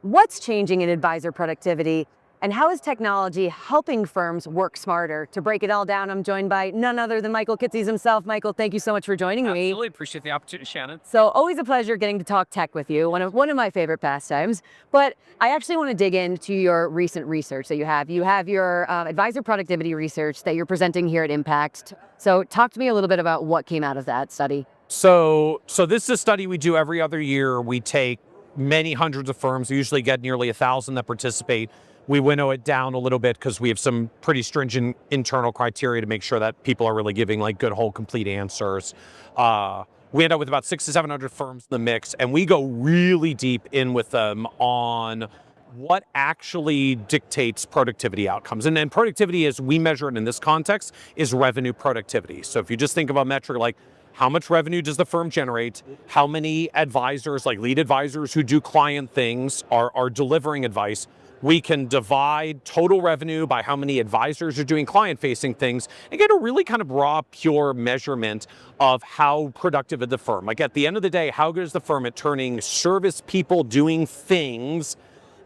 What's changing in advisor productivity, and how is technology helping firms work smarter? To break it all down, I'm joined by none other than Michael Kitces himself. Michael, thank you so much for joining me. Absolutely, appreciate the opportunity, Shannon. So always a pleasure getting to talk tech with you, one of my favorite pastimes. But I actually want to dig into your recent research that you have. You have your advisor productivity research that you're presenting here at Impact. So talk to me a little bit about what came out of that study. So this is a study we do every other year. We take many hundreds of firms. We usually get nearly 1,000 that participate. We winnow it down a little bit because we have some pretty stringent internal criteria to make sure that people are really giving like good, whole, complete answers. We end up with about 600 to 700 firms in the mix, and we go really deep in with them on what actually dictates productivity outcomes. And then productivity, as we measure it in this context, is revenue productivity. So if you just think of a metric like how much revenue does the firm generate, how many advisors, like lead advisors who do client things are delivering advice, we can divide total revenue by how many advisors are doing client-facing things and get a really kind of raw, pure measurement of how productive is the firm. Like at the end of the day, how good is the firm at turning service people doing things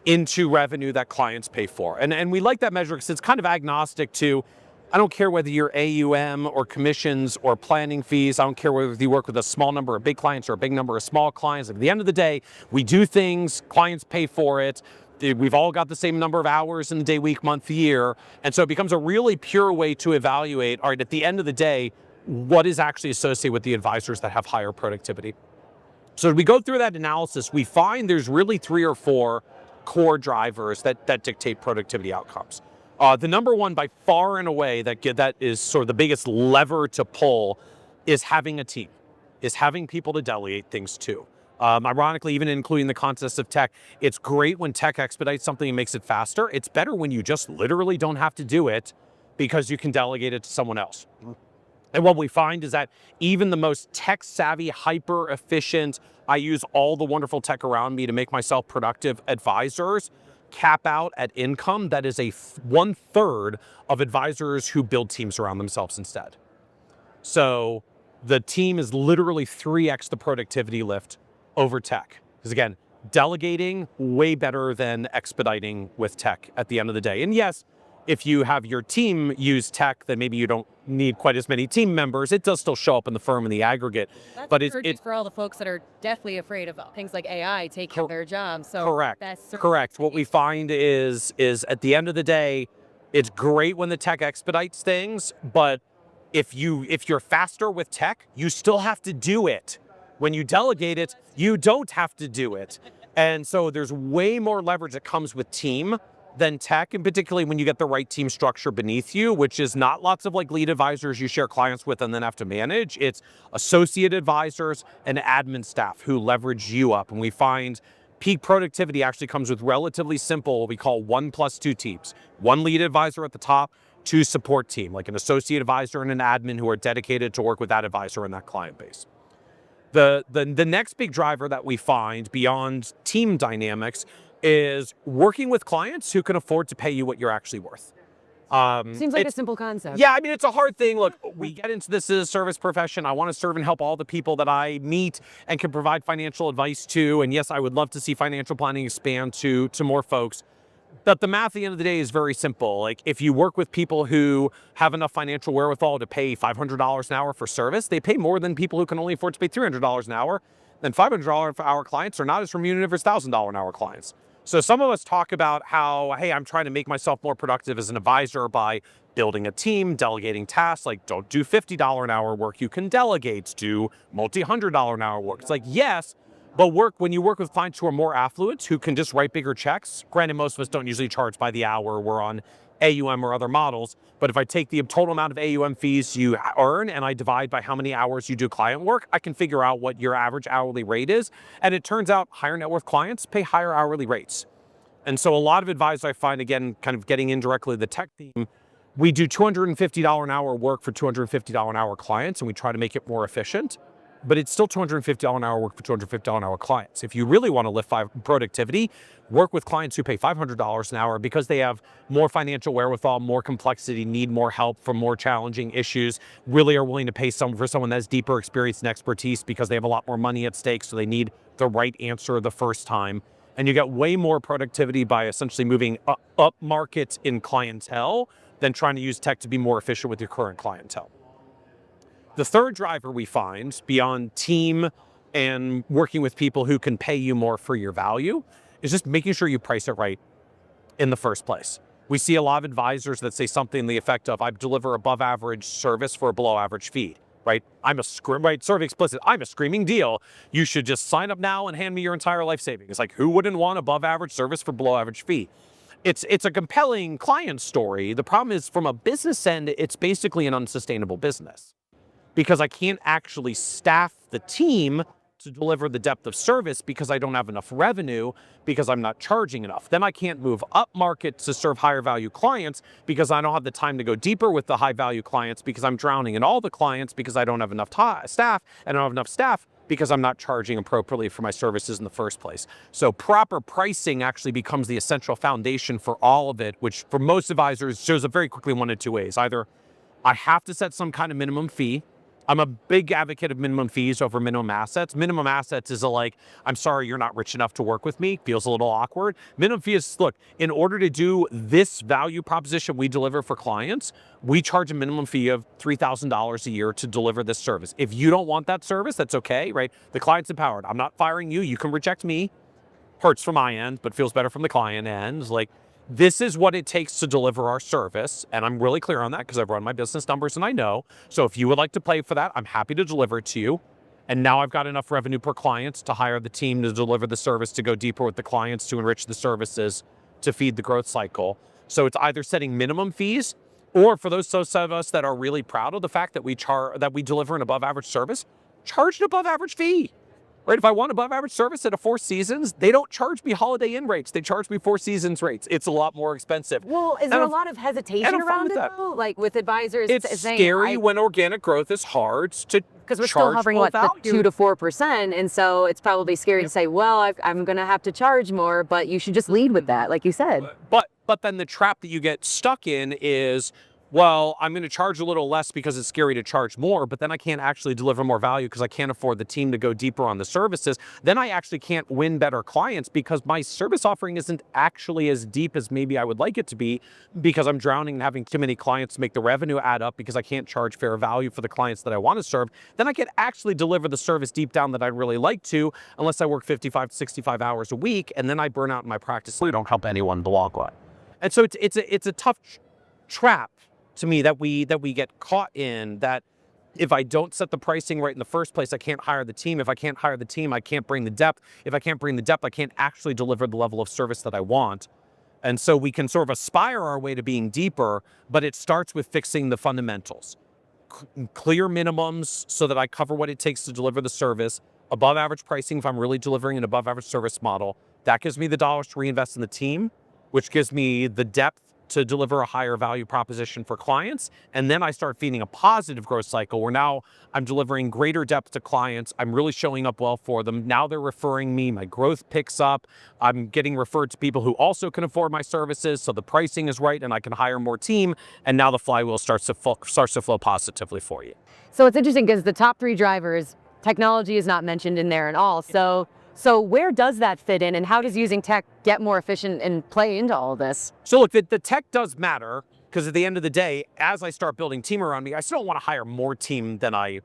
into revenue that clients pay for? And we like that measure because it's kind of agnostic to, I don't care whether you're AUM or commissions or planning fees. I don't care whether you work with a small number of big clients or a big number of small clients. At the end of the day, we do things, clients pay for it. We've all got the same number of hours in the day, week, month, year. And so it becomes a really pure way to evaluate, all right, at the end of the day, what is actually associated with the advisors that have higher productivity. So as we go through that analysis, we find there's really 3 or 4 core drivers that dictate productivity outcomes. The number one by far and away that is sort of the biggest lever to pull is having a team, is having people to delegate things to. Ironically, even including the context of tech, it's great when tech expedites something and makes it faster. It's better when you just literally don't have to do it because you can delegate it to someone else. And what we find is that even the most tech-savvy, hyper-efficient, I use all the wonderful tech around me to make myself productive advisors cap out at income that is 1/3 of advisors who build teams around themselves instead. So the team is literally 3x the productivity lift over tech. Because again, delegating way better than expediting with tech at the end of the day. And yes, if you have your team use tech, then maybe you don't need quite as many team members. It does still show up in the firm in the aggregate. That's but it's for all the folks that are deathly afraid of things like AI taking their jobs. So correct. Correct. What we find is at the end of the day, it's great when the tech expedites things, but if you're faster with tech, you still have to do it. When you delegate it, you don't have to do it. And so there's way more leverage that comes with team than tech, and particularly when you get the right team structure beneath you, which is not lots of like lead advisors you share clients with and then have to manage. It's associate advisors and admin staff who leverage you up. And we find peak productivity actually comes with relatively simple, what we call 1+2 teams. 1 lead advisor at the top, 2 support team, like an associate advisor and an admin who are dedicated to work with that advisor and that client base. The next big driver that we find beyond team dynamics is working with clients who can afford to pay you what you're actually worth. Seems like a simple concept. Yeah, I mean, it's a hard thing. Look, we get into this as a service profession. I want to serve and help all the people that I meet and can provide financial advice to. And yes, I would love to see financial planning expand to more folks. But the math at the end of the day is very simple. Like if you work with people who have enough financial wherewithal to pay $500 an hour for service, they pay more than people who can only afford to pay $300 an hour. Then $500 an hour clients are not as remunerative as $1,000 an hour clients. So some of us talk about how, hey, I'm trying to make myself more productive as an advisor by building a team, delegating tasks. Like don't do $50 an hour work. You can delegate, do multi-$100 an hour work. It's like, yes, but when you work with clients who are more affluent, who can just write bigger checks, granted, most of us don't usually charge by the hour. We're on AUM or other models. But if I take the total amount of AUM fees you earn and I divide by how many hours you do client work, I can figure out what your average hourly rate is. And it turns out higher net worth clients pay higher hourly rates. And so a lot of advisors I find, again, kind of getting indirectly the tech theme, we do $250 an hour work for $250 an hour clients, and we try to make it more efficient. But it's still $250 an hour work for $250 an hour clients. If you really want to lift productivity, work with clients who pay $500 an hour because they have more financial wherewithal, more complexity, need more help for more challenging issues, really are willing to pay for someone that has deeper experience and expertise because they have a lot more money at stake, so they need the right answer the first time. And you get way more productivity by essentially moving up market in clientele than trying to use tech to be more efficient with your current clientele. The third driver we find beyond team and working with people who can pay you more for your value is just making sure you price it right in the first place. We see a lot of advisors that say something to the effect of, I deliver above average service for a below average fee, right? Sort of explicit, I'm a screaming deal. You should just sign up now and hand me your entire life savings. It's like, who wouldn't want above average service for below average fee? It's a compelling client story. The problem is, from a business end, it's basically an unsustainable business because I can't actually staff the team to deliver the depth of service because I don't have enough revenue, because I'm not charging enough. Then I can't move up market to serve higher value clients because I don't have the time to go deeper with the high value clients, because I'm drowning in all the clients because I don't have enough staff, and I don't have enough staff because I'm not charging appropriately for my services in the first place. So proper pricing actually becomes the essential foundation for all of it, which for most advisors shows up very quickly one of two ways. Either I have to set some kind of minimum fee. I'm a big advocate of minimum fees over minimum assets. Minimum assets is I'm sorry, you're not rich enough to work with me. Feels a little awkward. Minimum fee is, look, in order to do this value proposition we deliver for clients, we charge a minimum fee of $3,000 a year to deliver this service. If you don't want that service, that's okay, right? The client's empowered. I'm not firing you. You can reject me. Hurts from my end, but feels better from the client end. This is what it takes to deliver our service. And I'm really clear on that because I've run my business numbers and I know. So if you would like to pay for that, I'm happy to deliver it to you. And now I've got enough revenue per client to hire the team to deliver the service, to go deeper with the clients, to enrich the services, to feed the growth cycle. So it's either setting minimum fees, or for those of us that are really proud of the fact that we deliver an above average service, charge an above average fee. Right? If I want above average service at a Four Seasons, they don't charge me Holiday Inn rates. They charge me Four Seasons rates. It's a lot more expensive. Well, is there a lot of hesitation around it though? Like with advisors it's saying, scary when organic growth is hard to because we're still hovering the 2 to 4%, and so it's probably scary to say, well, I'm going to have to charge more, but you should just lead with that, like you said. But then the trap that you get stuck in is, well, I'm going to charge a little less because it's scary to charge more, but then I can't actually deliver more value because I can't afford the team to go deeper on the services. Then I actually can't win better clients because my service offering isn't actually as deep as maybe I would like it to be, because I'm drowning and having too many clients to make the revenue add up because I can't charge fair value for the clients that I want to serve. Then I can actually deliver the service deep down that I'd really like to, unless I work 55 to 65 hours a week, and then I burn out in my practice. I don't help anyone the long run. And so it's a tough trap to me that we get caught in, that if I don't set the pricing right in the first place, I can't hire the team. If I can't hire the team, I can't bring the depth. If I can't bring the depth, I can't actually deliver the level of service that I want. And so we can sort of aspire our way to being deeper, but it starts with fixing the fundamentals. Clear minimums so that I cover what it takes to deliver the service. Above average pricing if I'm really delivering an above average service model. That gives me the dollars to reinvest in the team, which gives me the depth to deliver a higher value proposition for clients. And then I start feeding a positive growth cycle where now I'm delivering greater depth to clients. I'm really showing up well for them. Now they're referring me. My growth picks up. I'm getting referred to people who also can afford my services. So the pricing is right and I can hire more team. And now the flywheel starts to flow positively for you. So it's interesting because the top 3 drivers, technology is not mentioned in there at all. So where does that fit in, and how does using tech get more efficient and play into all this? So look, the tech does matter, because at the end of the day, as I start building team around me, I still don't want to hire more team than I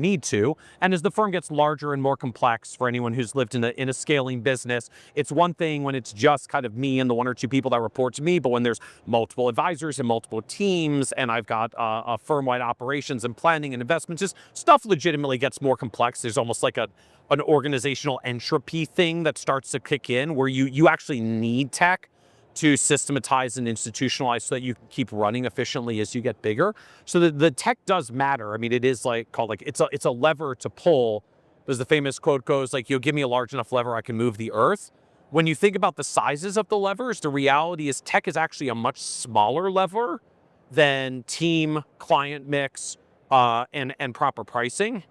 need to. And as the firm gets larger and more complex, for anyone who's lived in a scaling business, it's one thing when it's just kind of me and the 1 or 2 people that report to me, but when there's multiple advisors and multiple teams, and I've got a firm-wide operations and planning and investments, just stuff legitimately gets more complex. There's almost like an organizational entropy thing that starts to kick in, where you actually need tech to systematize and institutionalize so that you can keep running efficiently as you get bigger. So the tech does matter. I mean, it is it's a lever to pull. As the famous quote goes, you'll give me a large enough lever, I can move the earth. When you think about the sizes of the levers, the reality is tech is actually a much smaller lever than team, client mix, and proper pricing,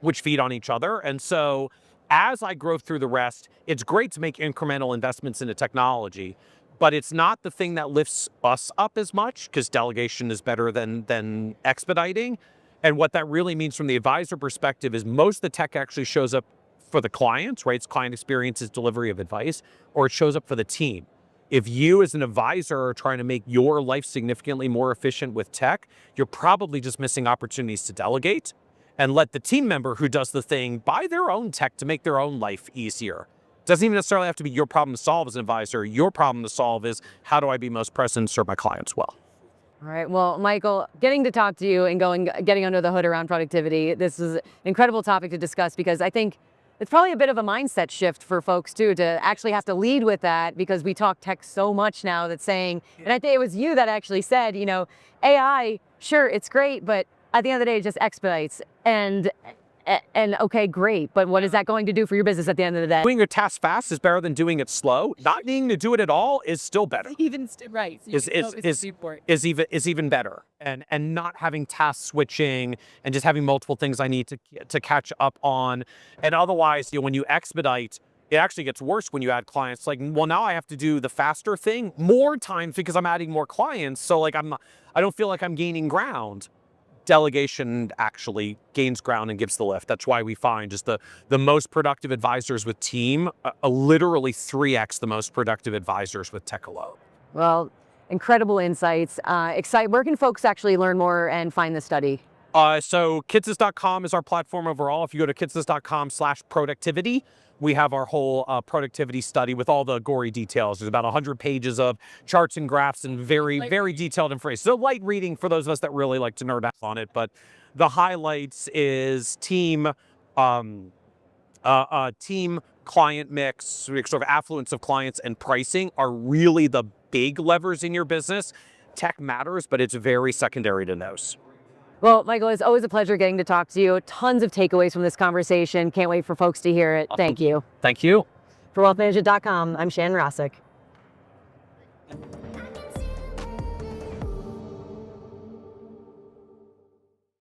which feed on each other. And so as I grow through the rest, it's great to make incremental investments into technology, but it's not the thing that lifts us up as much, because delegation is better than expediting. And what that really means from the advisor perspective is most of the tech actually shows up for the client, right? It's client experience, it's delivery of advice, or it shows up for the team. If you as an advisor are trying to make your life significantly more efficient with tech, you're probably just missing opportunities to delegate and let the team member who does the thing buy their own tech to make their own life easier. Doesn't even necessarily have to be your problem to solve as an advisor. Your problem to solve is, how do I be most present and serve my clients well? All right. Well, Michael, getting to talk to you and getting under the hood around productivity, this is an incredible topic to discuss, because I think it's probably a bit of a mindset shift for folks too, to actually have to lead with that, because we talk tech so much now that's saying, and I think it was you that actually said, AI, sure, it's great, but at the end of the day, it just expedites. And okay, great, but what is that going to do for your business at the end of the day? Doing your task fast is better than doing it slow. Not needing to do it at all is still better. Right. So is even better. And not having task switching and just having multiple things I need to catch up on. And otherwise, when you expedite, it actually gets worse when you add clients. Like, well, now I have to do the faster thing more times because I'm adding more clients. So like I don't feel like I'm gaining ground. Delegation actually gains ground and gives the lift. That's why we find just the most productive advisors with team, literally 3x the most productive advisors with tech alone. Well, incredible insights. Where can folks actually learn more and find the study? So Kitces.com is our platform overall. If you go to Kitces.com/productivity, we have our whole productivity study with all the gory details. There's about 100 pages of charts and graphs and very, very detailed information. So light reading for those of us that really like to nerd out on it. But the highlights is team client mix, sort of affluence of clients, and pricing are really the big levers in your business. Tech matters, but it's very secondary to those. Well, Michael, it's always a pleasure getting to talk to you. Tons of takeaways from this conversation. Can't wait for folks to hear it. Thank you. Thank you. For wealthmanagement.com, I'm Shannon Rosic.